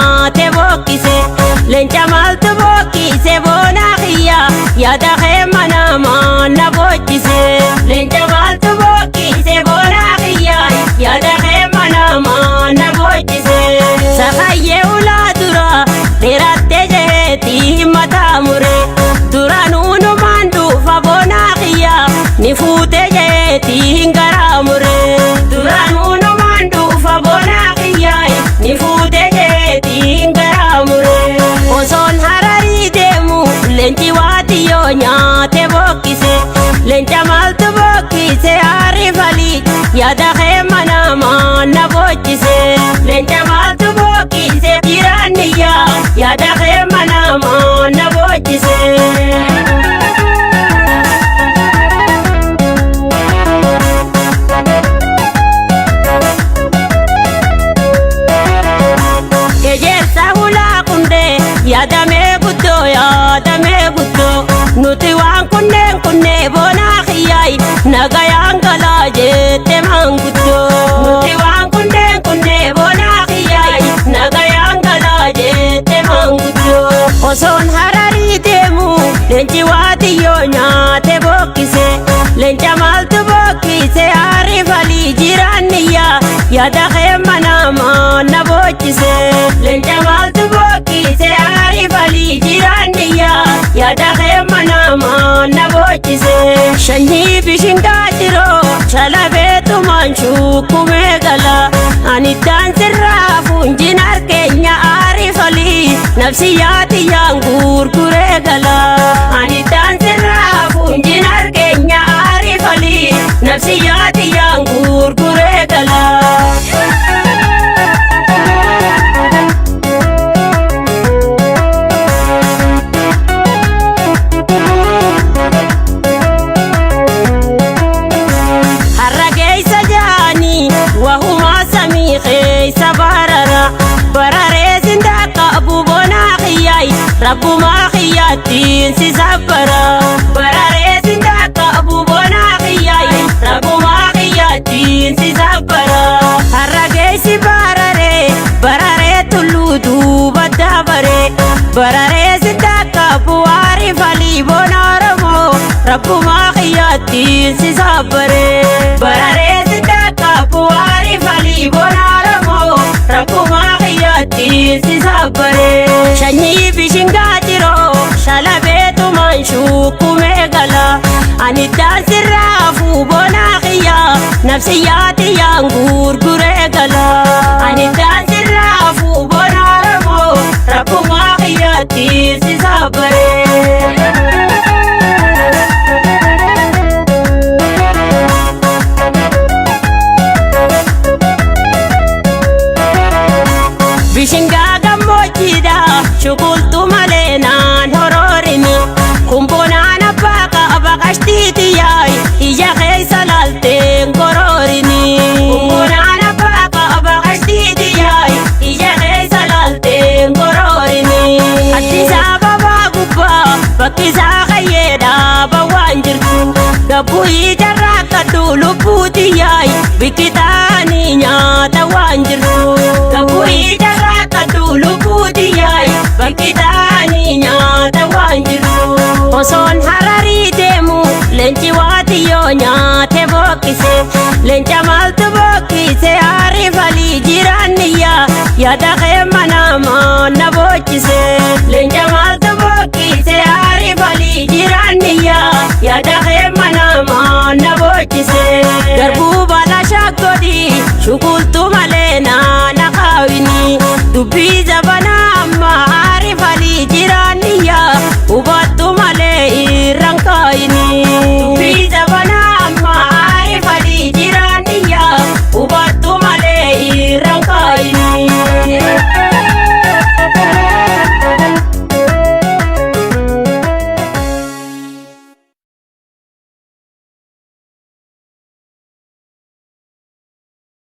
nyaate bokkise leenca maaltu bokkise boona kiyya yaada kee manamaa na bochise leenca maaltu bokkise boona kiyya yaada kee manamaa na bochise sakayyee ulaa dura dheerattee jeeti mataa mure duraanuunumaan dhufa boona kiyya ni fuute jeeti garaa mure duraanuunumaan dhufa boona kiyya ni fuute jeeti garaa mure osoon hararii deemu leenci waatiyyoo nyaate bokkise leenca maaltu bokkise aarifalii yaada kee manamaa na bochise leenca maaltu bokkise jiraanniyyaa yaada kee manamaa na bochise yaadamee guddoo nuti waan kunneen boonaa kiyyaay nagayaan galaa jette manguddoo nuti waan kunneen boonaa kiyyaay nagayaan galaa jette manguddoo osoon hararii deemu leenci waatiyyoo nyaate bokkise leenca maaltu bokkise aarifalii jiraanniyyaa yaada kee manamaa na bochise leenca maaltu bokkise aarifalii jiraanniyyaa yaada kee manamaa na bochise shanyii bishingaa jiroo shalabeetumaan shukkumee gala aniddaan sirraa fuunjin harkeenya aarifalii nafsiyyaatiyyaan gurguree gala aniddaan sirraa fuunjin harkeenya aarifalii nafsiyyaatiyyaan gurguree gala rabbumaa kiyyaatiin si sabbara bararee sindaakka abuubonaa kiyyaay rabbumaa kiyyaatiin si sabbara har'a geessi bararee tulluu duuba dabaree bararee sindaakka bu'aari falii boona oromoo rabbumaa kiyyaatiin si sabbaree bararee sindaakka bu'aari falii boona oromoo rabbumaa kiyyaatiin si sabbaree shanyii bishingaa jiroo shalabeetumaan shukkumee gala aniddaan sirraa fuubonaa kiyyaa nafsiyyaatiyyaan gurguree gala aniddaan sirraa fuubonaa oromoo rabbumaa kiyyaattiin si sabbaree bishingaa gammoojjiidha shukultu malee naan horoorimi kumbonaan abbaa qaba qashtiitiyyaay ija keessa laalteen goroorini kumbonaan abbaa qaba qashtiitiyyaay ija keessa laalteen goroorini addisaa babaa gubbaa bakkisaa qayyeedhaa bawaan jirtu gabbuyii jarraa kadhu lubbuutiyyaay bikkitaanii nyaata waan jirtu gabbuyii jarraa kadhu lubbuutiyyaay bakkitaanii nyaata waan jirtu osoon hararii deemu leenci waatiyyoo nyaate bokkise leenca maaltu bokkise aarifalii jiraanniyyaa yaada kee manamaa na bochise leenca maaltu bokkise aarifalii jiraanniyyaa yaada kee manamaa na bochise garbuu bala shaggodi shukultu malee naana kaawini dubbii zabana